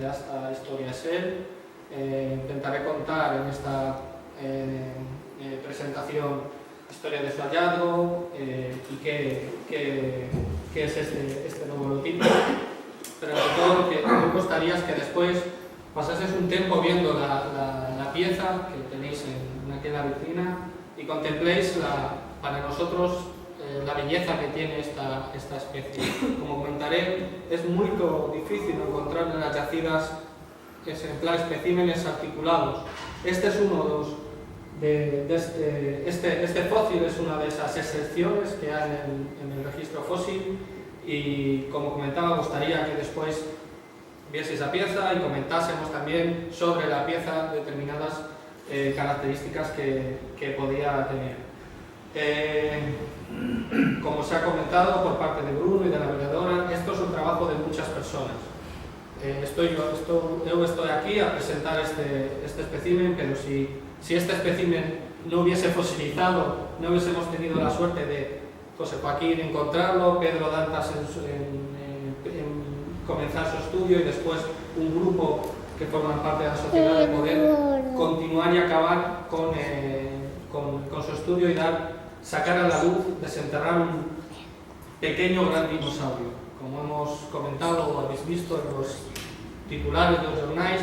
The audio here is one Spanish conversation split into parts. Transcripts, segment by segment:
de esta historia es él. Intentaré contar en esta presentación la historia de su hallazgo y qué es este nuevo holotipo. Pero sobre todo lo que me gustaría es que después pasases un tiempo viendo la pieza que tenéis aquí en la vitrina y contempléis para nosotros la belleza que tiene esta especie. Como comentaré, es muy difícil encontrar en las yacidas ejemplares, especímenes articulados. Este es uno este fósil es una de esas excepciones que hay en el registro fósil y, como comentaba, me gustaría que después viese esa pieza y comentásemos también sobre la pieza determinadas características que podía tener. Como se ha comentado por parte de Bruno y de la veedora, esto es un trabajo de muchas personas. Yo estoy aquí a presentar este espécimen, pero si este espécimen no hubiese fosilizado, no hubiésemos tenido la suerte de José Joaquín encontrarlo, Pedro Dantas comenzar su estudio y después un grupo que forman parte de la sociedad de poder continuar y acabar con su estudio y sacar a la luz, desenterrar un pequeño gran dinosaurio. Como hemos comentado o habéis visto en los titulares de los jornales,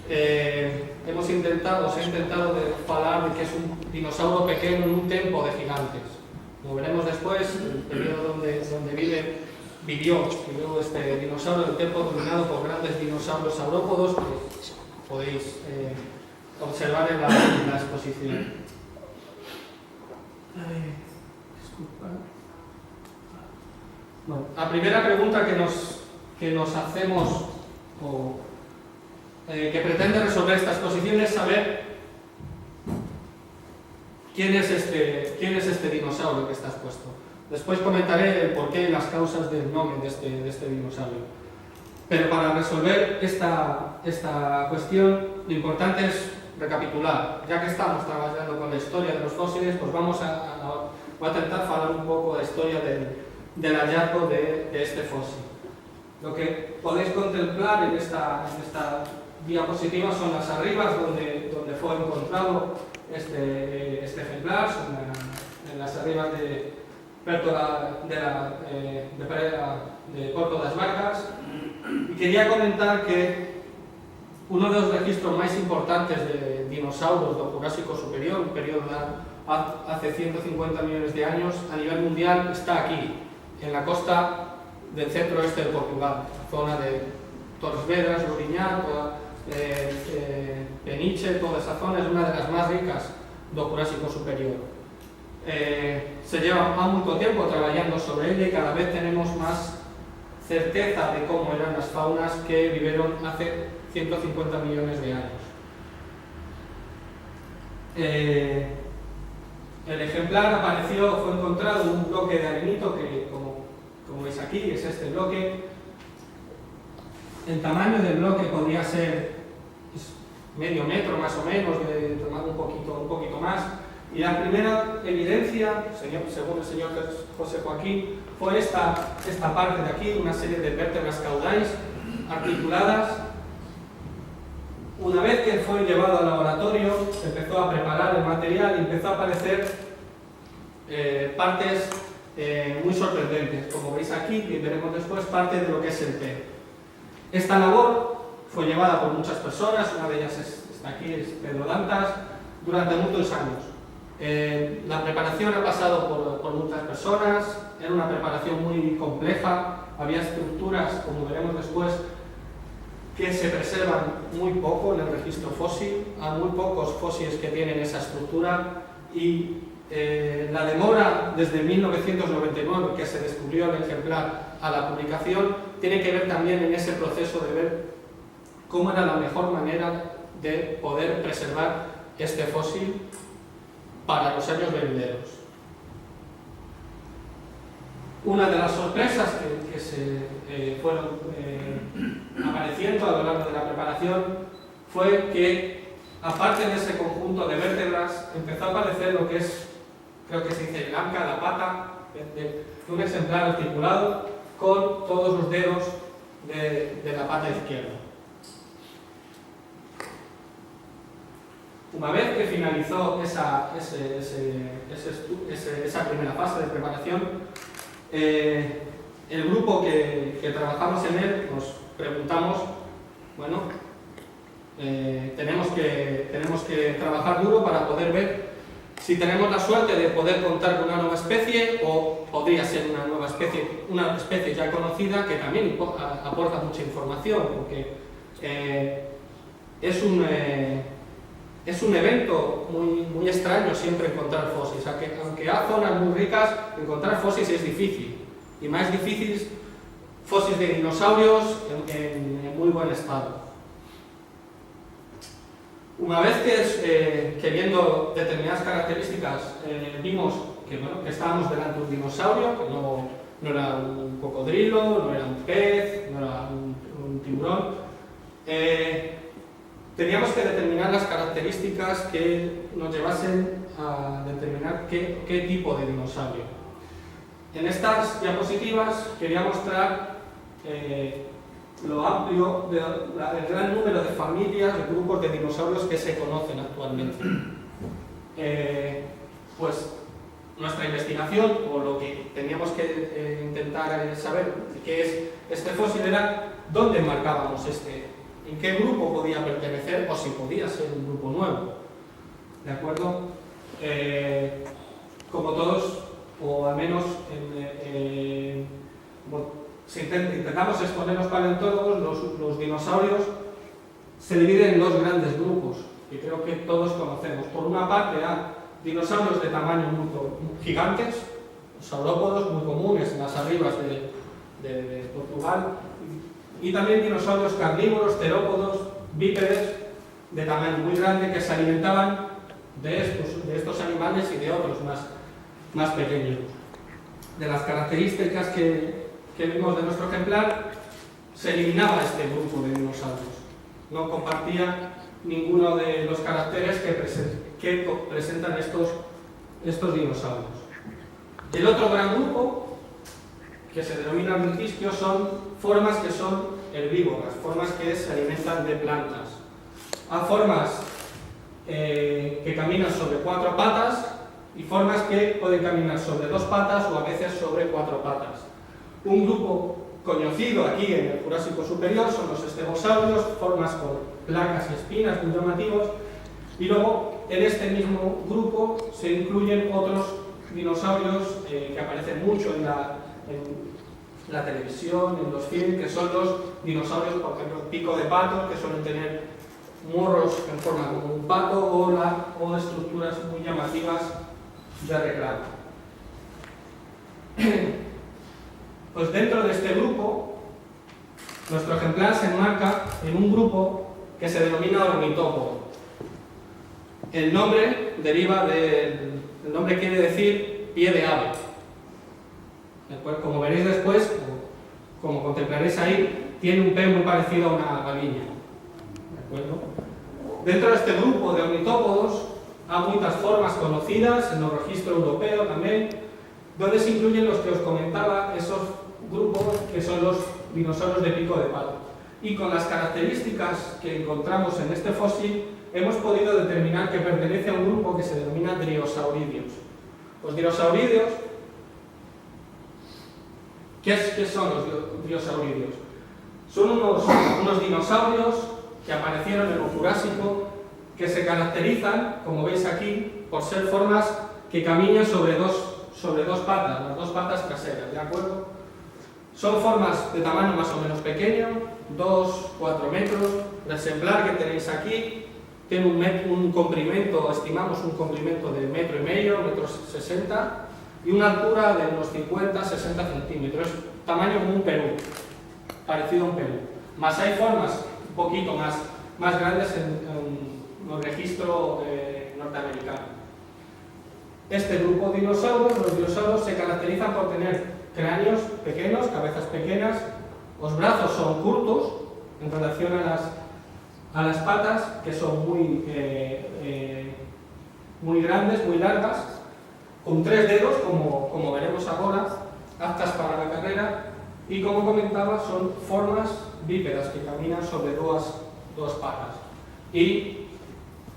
se ha intentado hablar de que es un dinosaurio pequeño en un tempo de gigantes. Como veremos después, el periodo donde vivió este dinosaurio, el tiempo dominado por grandes dinosaurios saurópodos, que podéis observar en la exposición. Bueno, la primera pregunta que nos hacemos o que pretende resolver esta exposición es saber quién es este dinosaurio que está expuesto. Después comentaré el porqué y las causas del nombre de este dinosaurio. Pero para resolver esta cuestión, lo importante es recapitular. Ya que estamos trabajando con la historia de los fósiles, pues voy a intentar hablar un poco de la historia del hallazgo de este fósil. Lo que podéis contemplar en esta diapositiva son las arribas donde fue encontrado este ejemplar, en las arribas de Porto das Vacas. Y quería comentar que uno de los registros más importantes de dinosaurios del Jurásico Superior, un periodo hace 150 millones de años, a nivel mundial, está aquí, en la costa del centro-oeste de Portugal, zona de Torres Vedras, Lourinhã, Peniche, toda esa zona es una de las más ricas del Jurásico Superior. Se lleva mucho tiempo trabajando sobre ella y cada vez tenemos más certeza de cómo eran las faunas que vivieron hace 150 millones de años. El ejemplar fue encontrado en un bloque de arenito que, como veis aquí, es este bloque. El tamaño del bloque podría ser medio metro más o menos, tomando un poquito más. Y la primera evidencia, según el señor José Joaquín, fue esta parte de aquí, una serie de vértebras caudales articuladas. Una vez que fue llevado al laboratorio, se empezó a preparar el material y empezó a aparecer partes muy sorprendentes. Como veis aquí, y veremos después, parte de lo que es el pez. Esta labor fue llevada por muchas personas, una de ellas está aquí, es Pedro Dantas, durante muchos años. La preparación ha pasado por muchas personas, era una preparación muy compleja, había estructuras, como veremos después, que se preservan muy poco en el registro fósil, hay muy pocos fósiles que tienen esa estructura y la demora desde 1999, que se descubrió el ejemplar, a la publicación, tiene que ver también en ese proceso de ver cómo era la mejor manera de poder preservar este fósil para los años venideros. Una de las sorpresas que se fueron apareciendo a lo largo de la preparación fue que, aparte de ese conjunto de vértebras, empezó a aparecer lo que es, creo que se dice blanca, la pata de un ejemplar articulado con todos los dedos de la pata izquierda. Una vez que finalizó esa primera fase de preparación, el grupo que trabajamos en él nos preguntamos, bueno, tenemos que trabajar duro para poder ver si tenemos la suerte de poder contar con una nueva especie, o podría ser una especie ya conocida que también aporta mucha información, porque es un evento muy extraño siempre encontrar fósiles. Aunque hay zonas muy ricas, encontrar fósiles es difícil, y más difícil fósiles de dinosaurios en muy buen estado. Una vez que viendo determinadas características vimos que estábamos delante de un dinosaurio, que no era un cocodrilo, no era un pez, no era un tiburón, teníamos que determinar las características que nos llevasen a determinar qué tipo de dinosaurio. En estas diapositivas quería mostrar lo amplio, el gran número de familias, de grupos de dinosaurios que se conocen actualmente. Pues nuestra investigación, o lo que teníamos que intentar saber qué es este fósil, era dónde marcábamos en qué grupo podía pertenecer, o si podía ser un grupo nuevo. ¿De acuerdo? Como todos, o al menos si intentamos exponer los paleontólogos, los dinosaurios se dividen en dos grandes grupos, que creo que todos conocemos. Por una parte, hay dinosaurios de tamaño muy gigantes, los saurópodos muy comunes en las arribas de Portugal, y también dinosaurios carnívoros, terópodos, bípedes de tamaño muy grande, que se alimentaban de estos animales y de otros más pequeños. De las características que vimos de nuestro ejemplar, se eliminaba este grupo de dinosaurios. No compartía ninguno de los caracteres que presentan estos dinosaurios. El otro gran grupo, que se denomina mitisquios, son formas que son herbívoras, formas que se alimentan de plantas. Hay formas que caminan sobre 4 patas y formas que pueden caminar sobre 2 patas o a veces sobre 4 patas. Un grupo conocido aquí en el Jurásico Superior son los estegosaurios, formas con placas y espinas muy llamativos, y luego en este mismo grupo se incluyen otros dinosaurios que aparecen mucho en la televisión, en los films, que son los dinosaurios, por ejemplo, pico de pato, que suelen tener morros en forma como un pato, o estructuras muy llamativas de reclamo. Pues dentro de este grupo, nuestro ejemplar se enmarca en un grupo que se denomina ornitópodo. El nombre deriva el nombre quiere decir pie de ave. Como veréis después, como contemplaréis ahí, tiene un pie muy parecido a una galiña. ¿De acuerdo? Dentro de este grupo de ornitópodos hay muchas formas conocidas en el registro europeo también, donde se incluyen los que os comentaba, esos grupos que son los dinosaurios de pico de pato. Y con las características que encontramos en este fósil, hemos podido determinar que pertenece a un grupo que se denomina driosauridios. Los driosauridios, ¿qué son los driosauridios? Son unos dinosaurios que aparecieron en el Jurásico, que se caracterizan, como veis aquí, por ser formas que caminan sobre dos patas, las 2 patas traseras, ¿de acuerdo? Son formas de tamaño más o menos pequeño, 2-4 metros. El ejemplar que tenéis aquí tiene un comprimento, estimamos un comprimento de 1,5 metros, 1,60 metros, y una altura de unos 50-60 centímetros. Es tamaño como un Perú, parecido a un Perú. Más hay formas un poquito más grandes en el registro norteamericano. Este grupo de dinosaurios, los dinosaurios, se caracterizan por tener cráneos pequeños, cabezas pequeñas, los brazos son cortos en relación a las patas, que son muy grandes, muy largas, con 3 dedos, como veremos ahora, aptas para la carrera, y como comentaba, son formas bípedas que caminan sobre dos patas. Y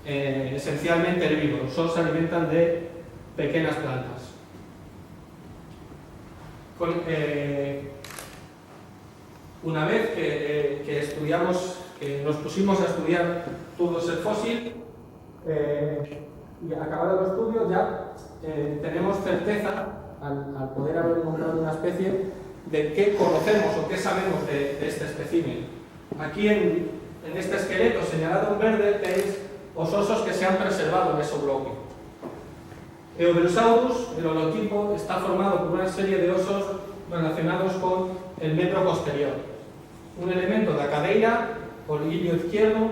esencialmente herbívoros, solo se alimentan de pequeñas plantas. Una vez que estudiamos, que nos pusimos a estudiar todo ese fósil, y acabado el estudio ya tenemos certeza, al poder haber encontrado una especie, de qué conocemos o qué sabemos de este espécimen. Aquí en este esqueleto señalado en verde tenéis los osos que se han preservado en ese bloque. Eudrosaurus, el holotipo, está formado por una serie de osos relacionados con el membro posterior. Un elemento de la cadeira, o el ilio izquierdo,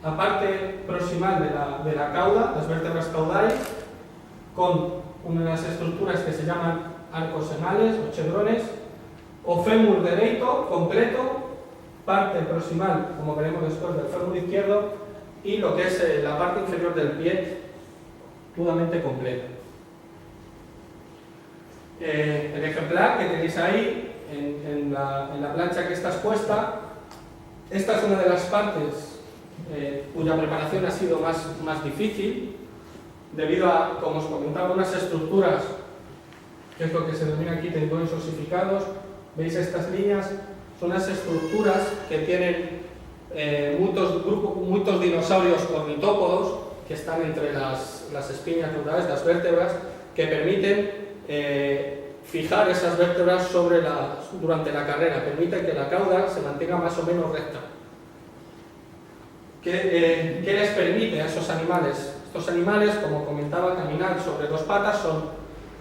la parte proximal de la cauda, las vértebras caudales, con unas estructuras que se llaman arcos emales o chevrones, o fémur derecho completo, parte proximal, como veremos después, del fémur izquierdo, y lo que es la parte inferior del pie, totalmente completo. El ejemplar que tenéis ahí, en la plancha que está expuesta, esta es una de las partes cuya preparación ha sido más difícil, debido a, como os comentaba, unas estructuras, que es lo que se denomina aquí tendones osificados. ¿Veis estas líneas? Son las estructuras que tienen muchos dinosaurios ornitópodos que están entre las espinas caudales, las vértebras, que permiten fijar esas vértebras durante la carrera, permiten que la cauda se mantenga más o menos recta. ¿Qué les permite a esos animales? Estos animales, como comentaba, caminar sobre dos patas,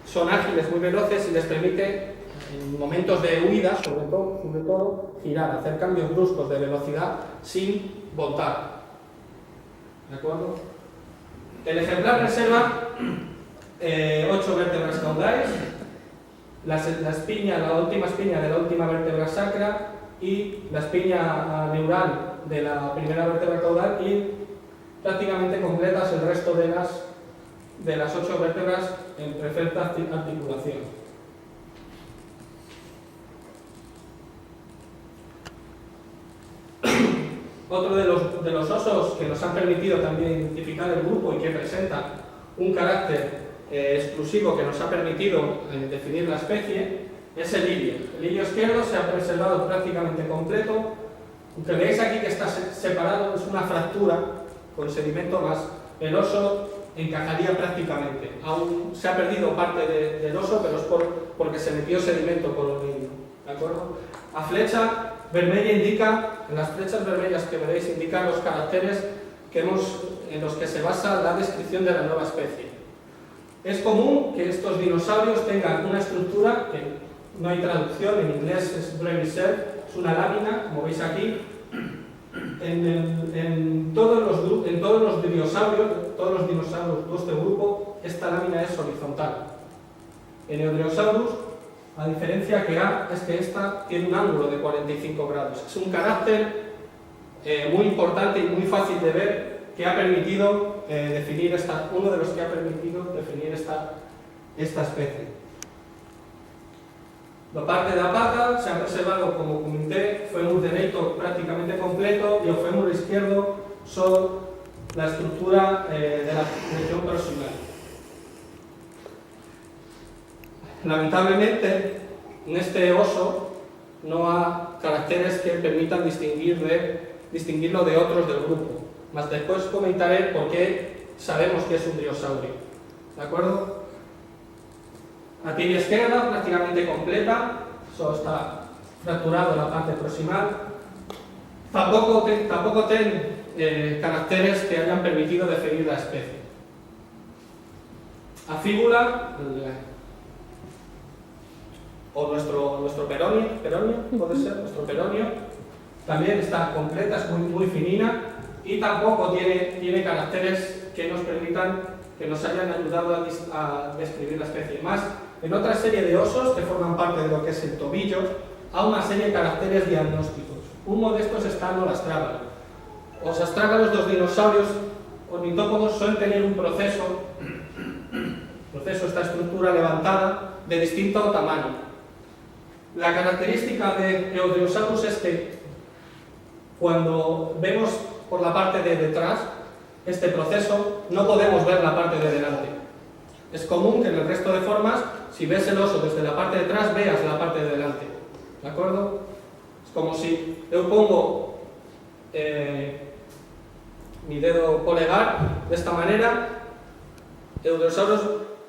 son ágiles, muy veloces, y les permite, en momentos de huida, sobre todo, girar, hacer cambios bruscos de velocidad sin voltar. ¿De acuerdo? El ejemplar preserva 8 vértebras caudales, la última espina de la última vértebra sacra y la espina neural de la primera vértebra caudal, y prácticamente completas el resto de las 8 vértebras en perfecta articulación. Otro de los osos que nos han permitido también identificar el grupo y que presenta un carácter exclusivo que nos ha permitido definir la especie es el ilio. El ilio izquierdo se ha preservado prácticamente completo. Aunque veis aquí que está separado, es una fractura con sedimento más. El oso encajaría prácticamente. Aún se ha perdido parte del oso, pero es porque se metió sedimento por el ilio. ¿De acuerdo? La flecha vermella indica, en las flechas vermellas que veréis, indican los caracteres en los que se basa la descripción de la nueva especie. Es común que estos dinosaurios tengan una estructura que no hay traducción, en inglés es brevisel, es una lámina, como veis aquí. En todos los dinosaurios de este grupo, esta lámina es horizontal. En Eudrosaurus, la diferencia que hay es que esta tiene un ángulo de 45 grados. Es un carácter muy importante y muy fácil de ver, que ha permitido uno de los que ha permitido definir esta especie. La parte de la pata se ha preservado, como comenté, fémur derecho prácticamente completo, y el fémur izquierdo son la estructura de la región proximal. Lamentablemente, en este oso no hay caracteres que permitan distinguirlo de otros del grupo. Más después comentaré por qué sabemos que es un dinosaurio. ¿De acuerdo? La tibia izquierda prácticamente completa, solo está fracturado la parte proximal. Tampoco tiene caracteres que hayan permitido definir la especie. La fíbula, o nuestro peronio, puede ser, nuestro peronio, también está completa, es muy finina, y tampoco tiene caracteres que nos permitan, que nos hayan ayudado a describir la especie. Más, en otra serie de osos que forman parte de lo que es el tobillo, hay una serie de caracteres diagnósticos. Uno de estos está en los astrágalos. Los astrágalos de los dinosaurios ornitópodos suelen tener un proceso, esta estructura levantada, de distinto tamaño. La característica de Eudrosaurus es que cuando vemos por la parte de detrás, este proceso, no podemos ver la parte de delante. Es común que en el resto de formas, si ves el oso desde la parte de atrás, veas la parte de delante. ¿De acuerdo? Es como si yo pongo mi dedo polegar de esta manera, el Drososaurus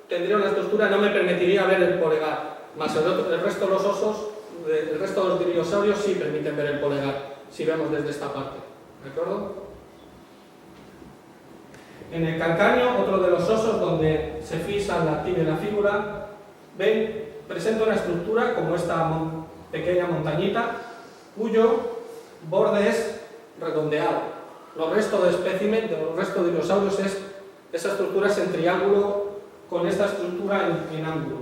tendría una estructura, no me permitiría ver el polegar, más el resto de los osos, el resto de los dinosaurios sí permiten ver el polegar, si vemos desde esta parte. ¿De acuerdo? En el calcáneo, otro de los osos donde se fisa la tibia y la fíbula, ven, presenta una estructura como esta pequeña montañita, cuyo borde es redondeado. Los restos de espécimen, de los restos de dinosaurios, esa estructura es en triángulo con esta estructura en ángulo.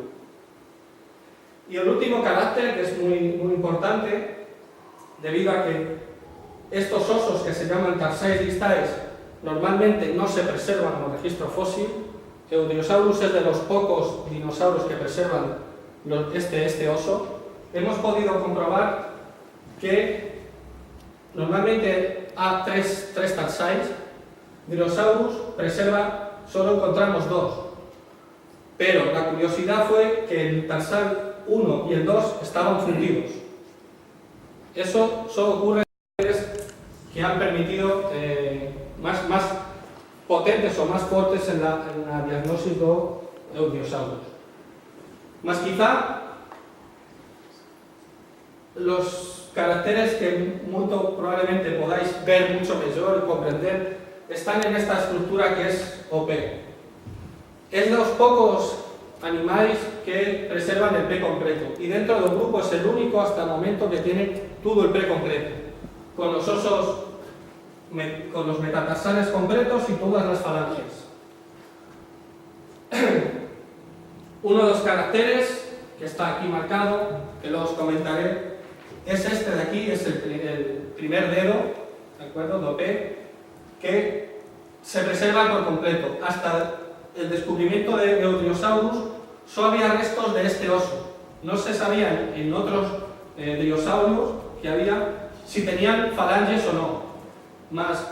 Y el último carácter, que es muy importante, debido a que estos osos que se llaman tarsáes distaes normalmente no se preservan en el registro fósil. Eudriosaurus es de los pocos dinosaurios que preservan este oso. Hemos podido comprobar que normalmente a tres tarsáes, Dinosaurus preserva, solo encontramos 2. Pero la curiosidad fue que el tarsal 1 y el 2 estaban fundidos. Eso solo ocurre en especies que han permitido más potentes o más fuertes en la diagnosis de Eudriosaurus. Más quizá los caracteres que muy probablemente podáis ver mucho mejor y comprender están en esta estructura que es OP. Es de los pocos animales que preservan el P completo y dentro del grupo es el único hasta el momento que tiene todo el P completo, con los osos, con los metatarsales completos y todas las falanges. Uno de los caracteres que está aquí marcado, que luego os comentaré, es este de aquí, es el primer dedo, ¿de acuerdo? De OP, que se preserva por completo. Hasta el descubrimiento de Eudriosaurus solo había restos de este oso. No se sabía en otros dinosaurios que había si tenían falanges o no. Más,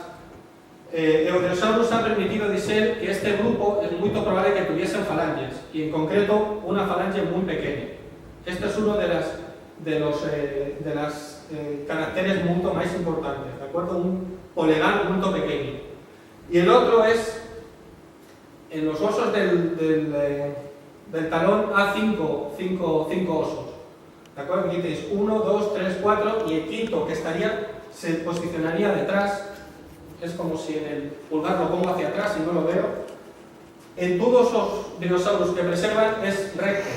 Eudriosaurus ha permitido decir que este grupo es muy probable que tuviesen falanges, y en concreto una falange muy pequeña. Este es uno de los caracteres mucho más importantes, ¿de acuerdo? Un polegar muy pequeño. Y el otro es, en los osos del talón, a 5 osos. ¿De acuerdo? Aquí tenéis 1, 2, 3, 4, y el quinto, que se posicionaría detrás, es como si en el pulgar lo pongo hacia atrás y no lo veo. En todos los dinosaurios que preservan es recto.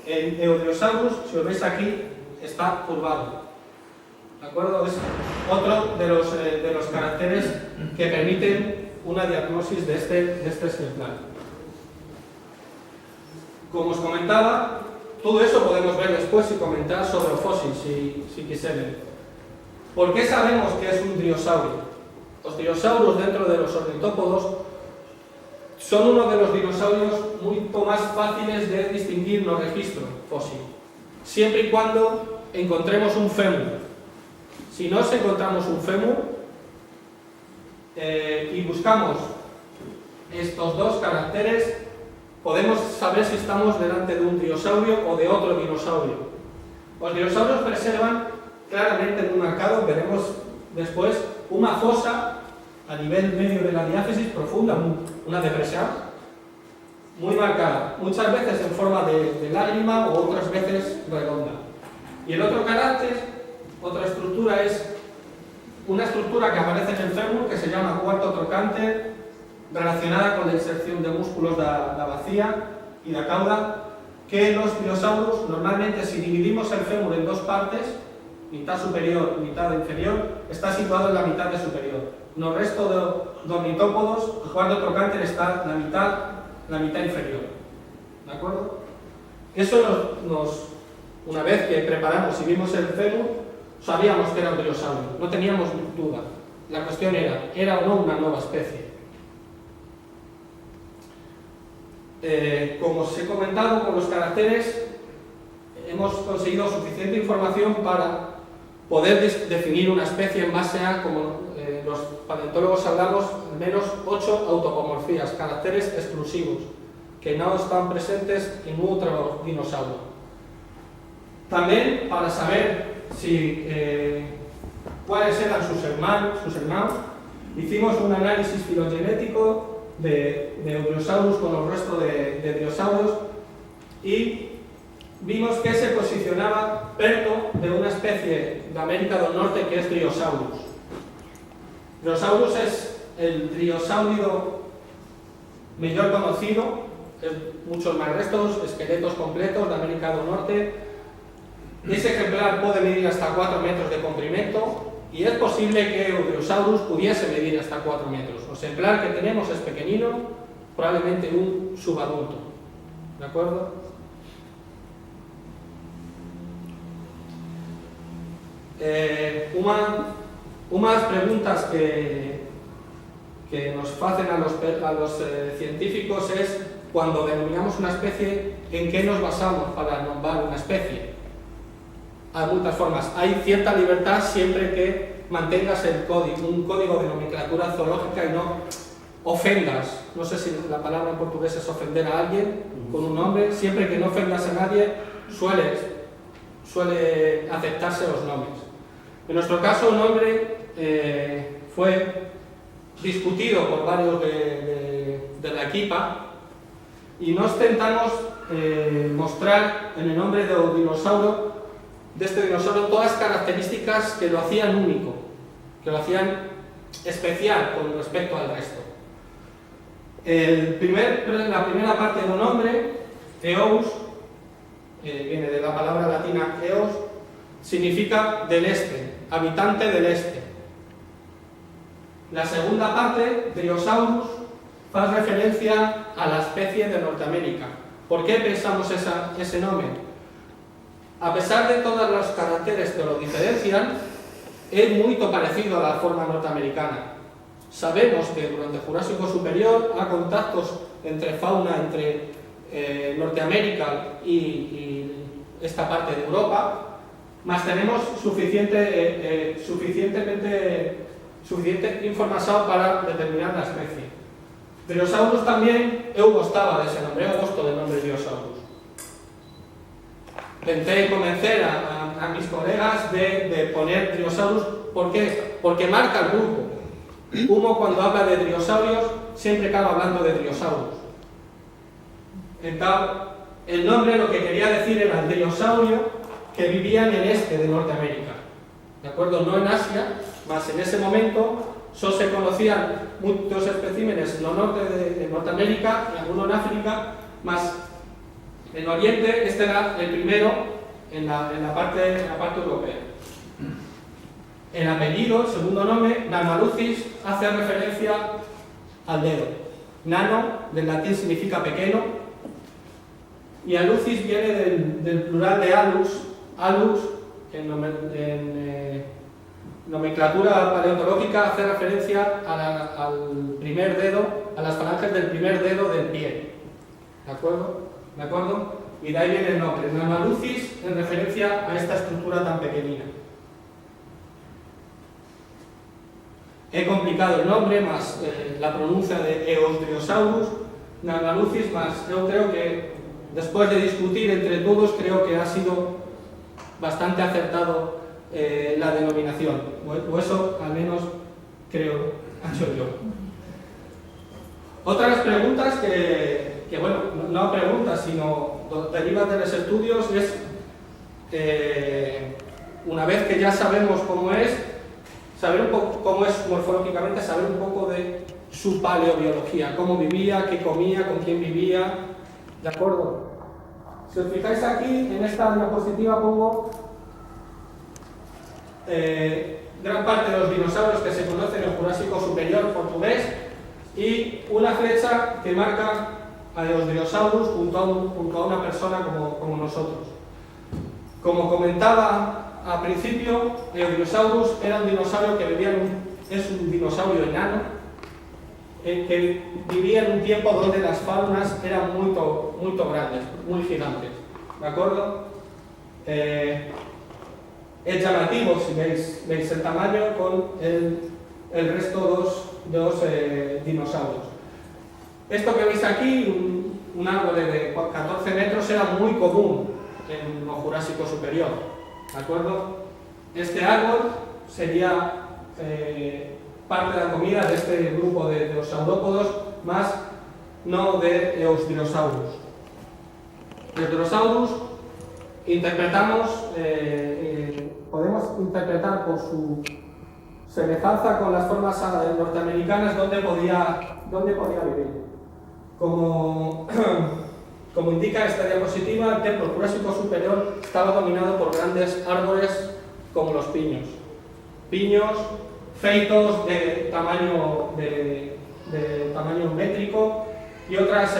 En Eudriosaurus, si lo veis aquí, está curvado. ¿De acuerdo? Es otro de los caracteres que permiten una diagnosis de este ejemplar. Como os comentaba, todo eso podemos ver después y comentar sobre el fósil, si quisieren. ¿Por qué sabemos que es un dinosaurio? Los dinosaurios dentro de los ornitópodos son uno de los dinosaurios mucho más fáciles de distinguir en los registros fósil, siempre y cuando encontremos un fémur. Si no encontramos un fémur y buscamos estos dos caracteres, podemos saber si estamos delante de un dinosaurio o de otro dinosaurio. Los dinosaurios preservan claramente en un marcado, veremos después, una fosa a nivel medio de la diáfisis profunda, una depresión muy marcada, muchas veces en forma de lágrima o otras veces redonda. Y el otro carácter, otra estructura, es una estructura que aparece en el fémur que se llama cuarto trocante, relacionada con la inserción de músculos de la vacía y la cauda, que los dinosaurios normalmente, si dividimos el fémur en dos partes, mitad superior y mitad inferior, está situado en la mitad de superior. En el resto de ornitópodos, el cuarto trocante está en la mitad inferior. ¿De acuerdo? Eso una vez que preparamos y vimos el fémur, sabíamos que era un dinosaurio, no teníamos duda. La cuestión ¿era o no una nueva especie? Como os he comentado, con los caracteres hemos conseguido suficiente información para poder definir una especie en base a, como los paleontólogos hablamos al menos 8 autapomorfías, caracteres exclusivos, que no están presentes en otro dinosaurio. También, para saber cuáles eran sus hermanos, hicimos un análisis filogenético de Eudrasaurus con los restos de dinosaurios y vimos que se posicionaba perto de una especie de América del Norte que es Dryosaurus. Dryosaurus es el driosáurido mejor conocido, muchos más restos, esqueletos completos de América del Norte. Ese ejemplar puede medir hasta 4 metros de comprimento y es posible que Eudrasaurus pudiese medir hasta 4 metros. El ejemplar que tenemos es pequeñino, probablemente un subadulto. ¿De acuerdo? Unas preguntas que nos hacen a los científicos es cuando denominamos una especie, ¿en qué nos basamos para nombrar una especie? Hay muchas formas. Hay cierta libertad siempre que mantengas un código de nomenclatura zoológica y no ofendas. No sé si la palabra en portugués es ofender a alguien con un nombre. Siempre que no ofendas a nadie, suele aceptarse los nombres. En nuestro caso, el nombre fue discutido por varios de la equipa y nos tentamos mostrar en el nombre de este dinosaurio todas las características que lo hacían único, que lo hacían especial con respecto al resto. La primera parte del nombre, Eos, viene de la palabra latina Eos, significa del este, habitante del este. La segunda parte, Dryosaurus, hace referencia a la especie de Norteamérica. ¿Por qué pensamos ese nombre? A pesar de todos los caracteres que lo diferencian, es muy parecido a la forma norteamericana. Sabemos que durante el Jurásico Superior hay contactos entre fauna entre Norteamérica y esta parte de Europa, mas tenemos suficiente información para determinar la especie. Dryosaurus también, eu gostaba dese nombre, eu gosto del nombre Dryosaurus. Intenté convencer a mis colegas de poner Dryosaurus. ¿Por qué? Porque marca el grupo. Uno cuando habla de dinosaurios siempre acaba hablando de Dryosaurus. Entonces, el nombre lo que quería decir era el dinosaurio que vivía en el este de Norteamérica. ¿De acuerdo? No en Asia, mas en ese momento solo se conocían muchos especímenes en el norte de Norteamérica y algunos en África, más en Oriente este era el primero en la parte europea. El apellido, el segundo nombre, Nanalucis, hace referencia al dedo. Nano, del latín significa pequeño, y alucis viene del plural de alus. Alus, en nomenclatura paleontológica, hace referencia al primer dedo, a las falanges del primer dedo del pie. ¿De acuerdo? ¿De acuerdo? Y de ahí viene el nombre, Nanalucis, en referencia a esta estructura tan pequeñina. He complicado el nombre, más la pronuncia de Eosdryosaurus, Nanalucis, más yo creo que después de discutir entre todos, creo que ha sido bastante acertado la denominación, o eso al menos creo ha hecho yo. Otras preguntas que bueno, no preguntas, sino derivan de los estudios es, una vez que ya sabemos cómo es, saber un poco cómo es morfológicamente, saber un poco de su paleobiología, cómo vivía, qué comía, con quién vivía, ¿de acuerdo? Si os fijáis aquí, en esta diapositiva pongo gran parte de los dinosaurios que se conocen en el Jurásico Superior portugués y una flecha que marca a los dinosaurios junto a una persona como nosotros. Como comentaba al principio, el dinosaurus era un dinosaurio que es un dinosaurio enano, que vivía en un tiempo donde las faunas eran muy grandes, muy gigantes. ¿De acuerdo? Es llamativo si veis el tamaño con el resto dos dinosaurios. Esto que veis aquí, un árbol de 14 metros, era muy común en lo Jurásico superior, ¿de acuerdo? Este árbol sería parte de la comida de este grupo de los saurópodos, más no de Eusdinosaurus. El Drosaurus podemos interpretar por su semejanza con las formas norteamericanas dónde podía vivir. Como indica esta diapositiva, el templo Jurásico superior estaba dominado por grandes árboles como los piños. Piños, feitos de tamaño métrico y otras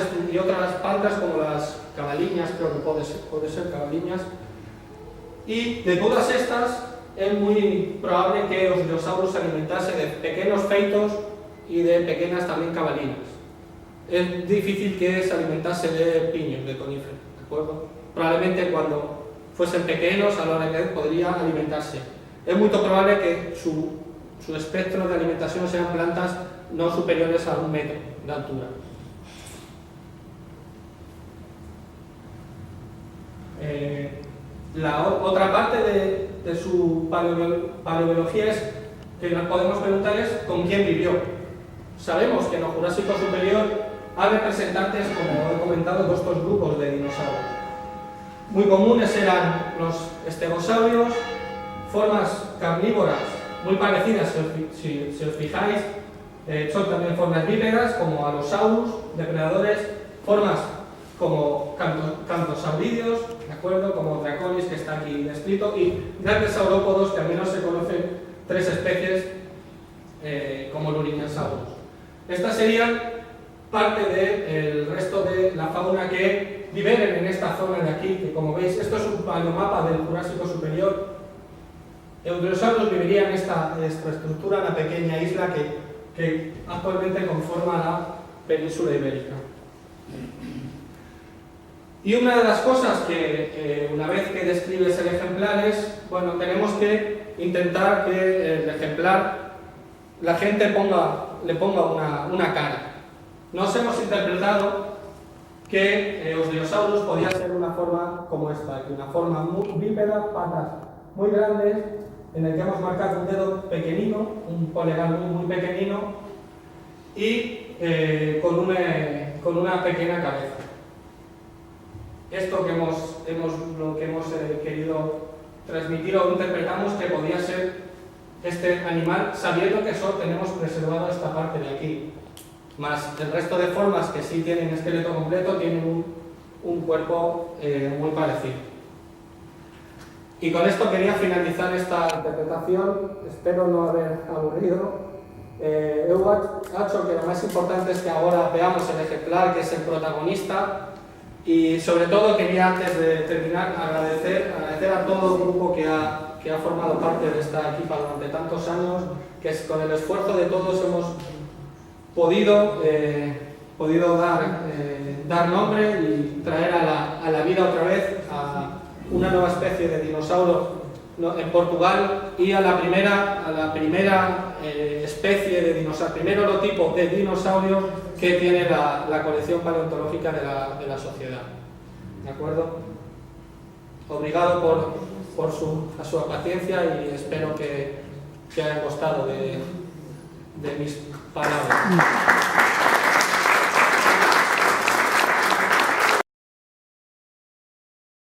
plantas como las cabaliñas, creo que puede ser cabaliñas. Y de todas estas es muy probable que los dinosaurios se alimentase de pequeños feitos y de pequeñas también cabalinas. Es difícil que se alimentase de piños, de coníferas, ¿de acuerdo? Probablemente cuando fuesen pequeños a la hora de podría alimentarse. Es muy probable que su espectro de alimentación sean plantas no superiores a 1 metro de altura. La otra parte de su paleobiología es que nos podemos preguntar es con quién vivió. Sabemos que en el Jurásico superior hay representantes, como he comentado, de estos grupos de dinosaurios. Muy comunes eran los estegosaurios, formas carnívoras muy parecidas, si os fijáis, son también formas bípedas como Allosaurus, depredadores, formas como cantosauridios, ¿de acuerdo? Como Draconis, que está aquí descrito, y grandes saurópodos que al menos se conocen 3 especies como Luriniasaurus. Estas serían parte del resto de la fauna que viven en esta zona de aquí, que como veis, esto es un paleomapa del Jurásico superior. Eudinosaurus viviría en esta estructura, en la pequeña isla que actualmente conforma la península ibérica. Y una de las cosas que una vez que describes el ejemplar es, bueno, tenemos que intentar que el ejemplar, la gente le ponga una cara. Nos hemos interpretado que los dinosaurios podían ser una forma como esta, una forma muy bípeda, patas muy grandes, en el que hemos marcado un dedo pequeñito, un polegar muy pequeñito y con una pequeña cabeza. Esto lo que hemos querido transmitir o interpretamos que podía ser este animal, sabiendo que solo tenemos preservado esta parte de aquí. Más el resto de formas que sí tienen esqueleto completo tienen un cuerpo muy parecido. Y con esto quería finalizar esta interpretación, espero no haber aburrido. He hecho que lo más importante es que ahora veamos el ejemplar, que es el protagonista, y sobre todo quería, antes de terminar, agradecer a todo el grupo que ha formado parte de esta equipa durante tantos años, que con el esfuerzo de todos hemos podido dar nombre y traer a la vida otra vez a una nueva especie de dinosaurio en Portugal y a la primera especie de dinosaurio, primer holotipo de dinosaurio que tiene la colección paleontológica de la sociedad. ¿De acuerdo? Obrigado por su paciencia y espero que haya gustado de mis palabras.